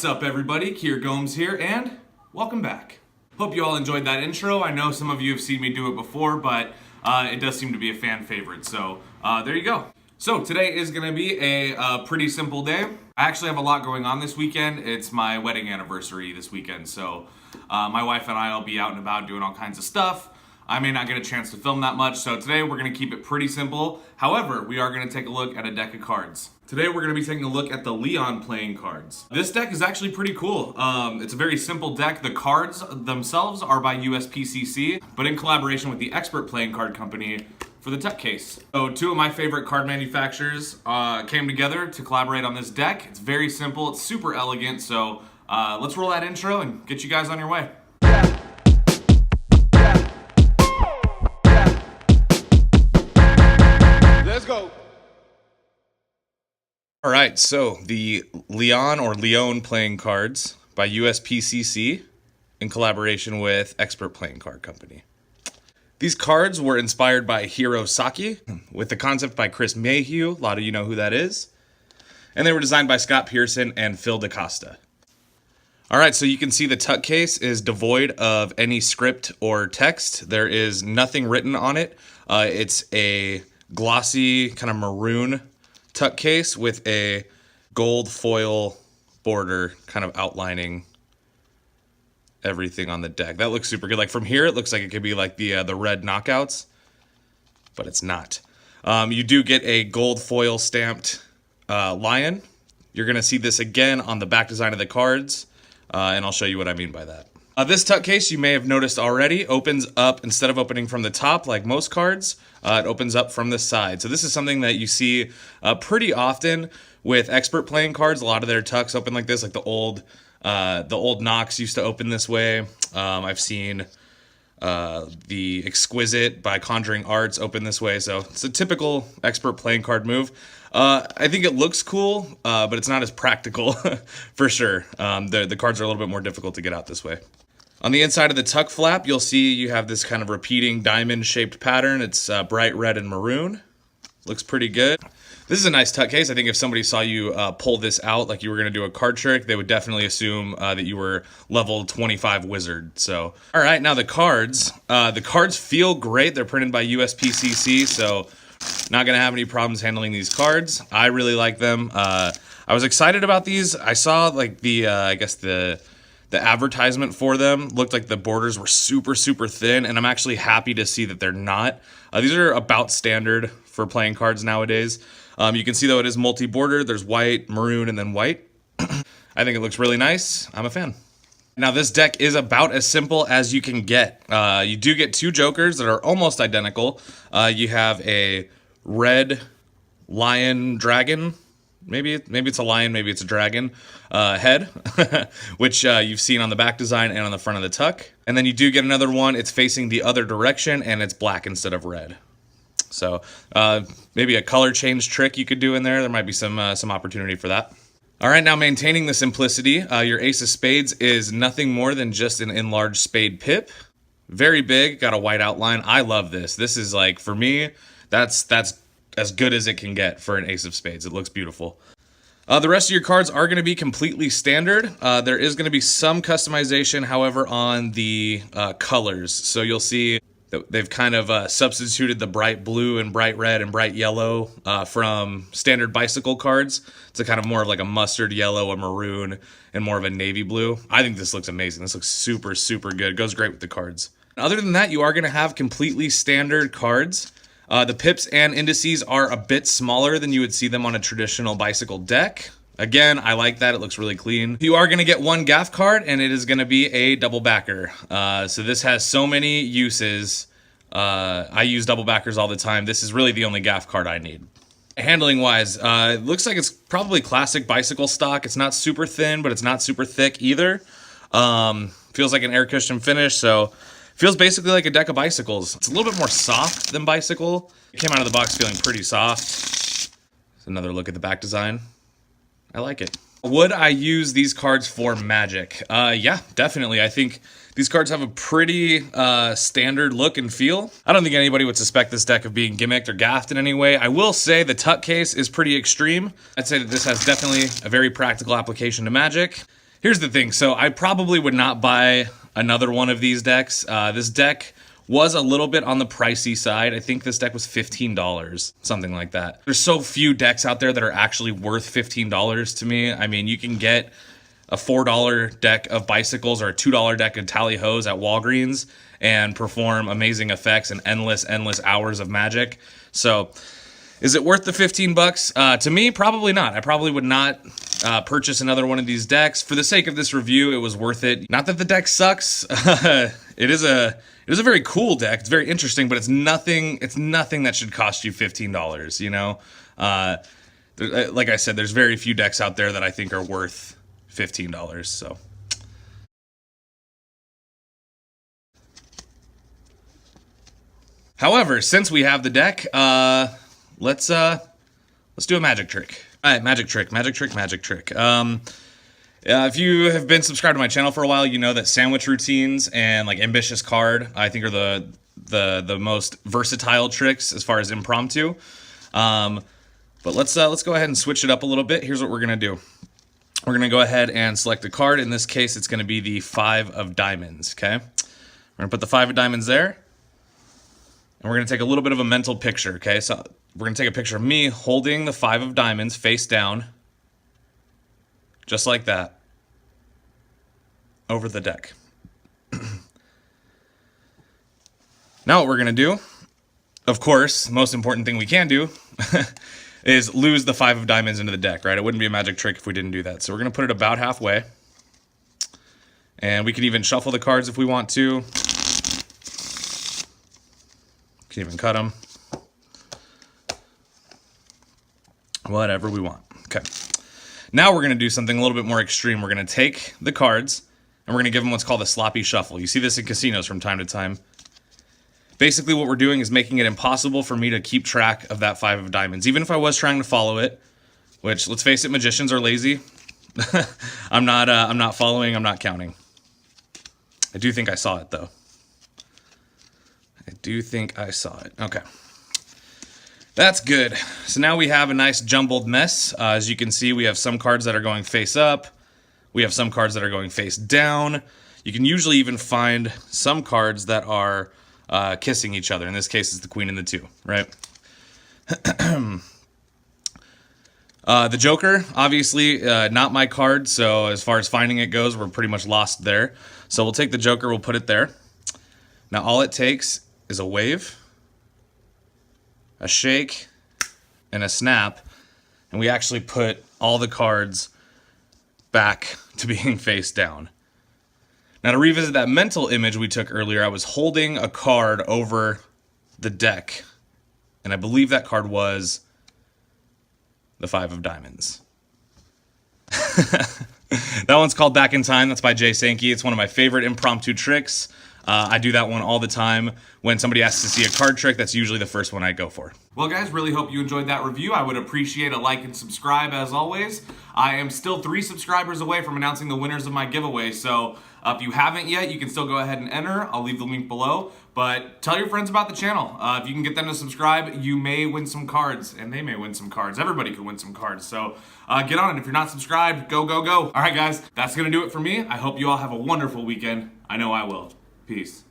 up, everybody? Kier Gomes here, and welcome back. Hope you all enjoyed that intro. I know some of you have seen me do it before, but it does seem to be a fan favorite, so there you go. So today is going to be a pretty simple day. I actually have a lot going on this weekend. It's my wedding anniversary this weekend, so my wife and I will be out and about doing all kinds of stuff. I may not get a chance to film that much, so today we're going to keep it pretty simple. However, we are going to take a look at a deck of cards. Today we're going to be taking a look at the Leon playing cards. This deck is actually pretty cool. It's a very simple deck. The cards themselves are by USPCC, but in collaboration with the Expert Playing Card Company for the Tuck Case. So two of my favorite card manufacturers came together to collaborate on this deck. It's very simple, it's super elegant, so let's roll that intro and get you guys on your way. Let's go. All right, so the Leon or Leon playing cards by USPCC in collaboration with Expert Playing Card Company. These cards were inspired by Hirosaki, with the concept by Chris Mayhew. A lot of you know who that is. And they were designed by Scott Pearson and Phil DaCosta. All right, so you can see the Tuck Case is devoid of any script or text. There is nothing written on it. It's a glossy kind of maroon Tuck Case with a gold foil border kind of outlining everything on the deck. That looks super good. Like from here, it looks like it could be like the red knockouts, but it's not. You do get a gold foil stamped lion. You're going to see this again on the back design of the cards, and I'll show you what I mean by that. This Tuck Case, you may have noticed already, opens up, instead of opening from the top like most cards, it opens up from the side. So this is something that you see pretty often with Expert Playing cards. A lot of their Tucks open like this, like the old Nox used to open this way. I've seen the Exquisite by Conjuring Arts open this way. So it's a typical Expert Playing card move. I think it looks cool, but it's not as practical for sure. The cards are a little bit more difficult to get out this way. On the inside of the Tuck flap, you'll see you have this kind of repeating diamond-shaped pattern. It's bright red and maroon. Looks pretty good. This is a nice Tuck Case. I think if somebody saw you pull this out like you were going to do a card trick, they would definitely assume that you were level 25 wizard. So, all right, now the cards. The cards feel great. They're printed by USPCC, so not going to have any problems handling these cards. I really like them. I was excited about these. I saw like the advertisement for them looked like the borders were super, super thin, and I'm actually happy to see that they're not. These are about standard for playing cards nowadays. You can see though it is multi-border. There's white, maroon, and then white. I think it looks really nice. I'm a fan. Now this deck is about as simple as you can get. You do get two jokers that are almost identical. You have a red lion dragon. Maybe it's a lion, maybe it's a dragon head, which you've seen on the back design and on the front of the Tuck. And then you do get another one. It's facing the other direction, and it's black instead of red. So maybe a color change trick you could do in there. There might be some opportunity for that. All right, now maintaining the simplicity, your Ace of Spades is nothing more than just an enlarged spade pip. Very big, got a white outline. I love this. This is like, for me, that's as good as it can get for an Ace of Spades. It looks beautiful. The rest of your cards are going to be completely standard. There is going to be some customization, however, on the colors. So you'll see that they've kind of substituted the bright blue and bright red and bright yellow from standard bicycle cards to kind of more of like a mustard yellow, a maroon, and more of a navy blue. I think this looks amazing. This looks super, super good. It goes great with the cards. Other than that, you are going to have completely standard cards. The pips and indices are a bit smaller than you would see them on a traditional bicycle deck. Again, I like that. It looks really clean. You are going to get one gaff card, and it is going to be a double backer. So this has so many uses. I use double backers all the time. This is really the only gaff card I need. Handling wise, it looks like it's probably classic bicycle stock. It's not super thin, but it's not super thick either. Feels like an air cushion finish, so feels basically like a deck of bicycles. It's a little bit more soft than bicycle. It came out of the box feeling pretty soft. Here's another look at the back design. I like it. Would I use these cards for Magic? Yeah, definitely. I think these cards have a pretty standard look and feel. I don't think anybody would suspect this deck of being gimmicked or gaffed in any way. I will say the Tuck Case is pretty extreme. I'd say that this has definitely a very practical application to Magic. Here's the thing. So I probably would not buy another one of these decks. This deck was a little bit on the pricey side. I think this deck was $15, something like that. There's so few decks out there that are actually worth $15 to me. I mean, you can get a $4 deck of bicycles or a $2 deck of tally hos at Walgreens and perform amazing effects and endless hours of magic. So is it worth the 15 bucks? To me, probably not. I probably would not purchase another one of these decks. For the sake of this review, it was worth it. Not that the deck sucks. It is a very cool deck. It's very interesting, but it's nothing that should cost you $15, you know? Like I said, there's very few decks out there that I think are worth $15, so. However, since we have the deck, let's do a magic trick. All right, magic trick. If you have been subscribed to my channel for a while, you know that sandwich routines and like ambitious card, I think are the most versatile tricks as far as impromptu. But let's go ahead and switch it up a little bit. Here's what we're gonna do. We're gonna go ahead and select a card. In this case, it's gonna be the 5 of diamonds. Okay, we're gonna put the 5 of diamonds there. And we're going to take a little bit of a mental picture, okay? So we're going to take a picture of me holding the 5 of diamonds face down, just like that, over the deck. Now what we're going to do, of course, the most important thing we can do is lose the 5 of diamonds into the deck, right? It wouldn't be a magic trick if we didn't do that. So we're going to put it about halfway. And we can even shuffle the cards if we want to. Can even cut them. Whatever we want. Okay. Now we're going to do something a little bit more extreme. We're going to take the cards and we're going to give them what's called a sloppy shuffle. You see this in casinos from time to time. Basically what we're doing is making it impossible for me to keep track of that 5 of diamonds. Even if I was trying to follow it, which, let's face it, magicians are lazy. I'm not following, I'm not counting. I do think I saw it though. Okay. That's good. So now we have a nice jumbled mess. As you can see, we have some cards that are going face up. We have some cards that are going face down. You can usually even find some cards that are kissing each other. In this case, it's the queen and the 2, right? The Joker, obviously, not my card. So as far as finding it goes, we're pretty much lost there. So we'll take the Joker, we'll put it there. Now all it takes is a wave, a shake, and a snap, and we actually put all the cards back to being face down. Now to revisit that mental image we took earlier, I was holding a card over the deck, and I believe that card was the 5 of diamonds. That one's called Back in Time. That's by Jay Sankey. It's one of my favorite impromptu tricks. I do that one all the time. When somebody asks to see a card trick, that's usually the first one I go for. Well, guys, really hope you enjoyed that review. I would appreciate a like and subscribe as always. I am still 3 subscribers away from announcing the winners of my giveaway, so if you haven't yet, you can still go ahead and enter. I'll leave the link below, but tell your friends about the channel. If you can get them to subscribe, you may win some cards, and they may win some cards. Everybody could win some cards, so get on it. If you're not subscribed, go, go, go. All right, guys, that's gonna do it for me. I hope you all have a wonderful weekend. I know I will. Peace.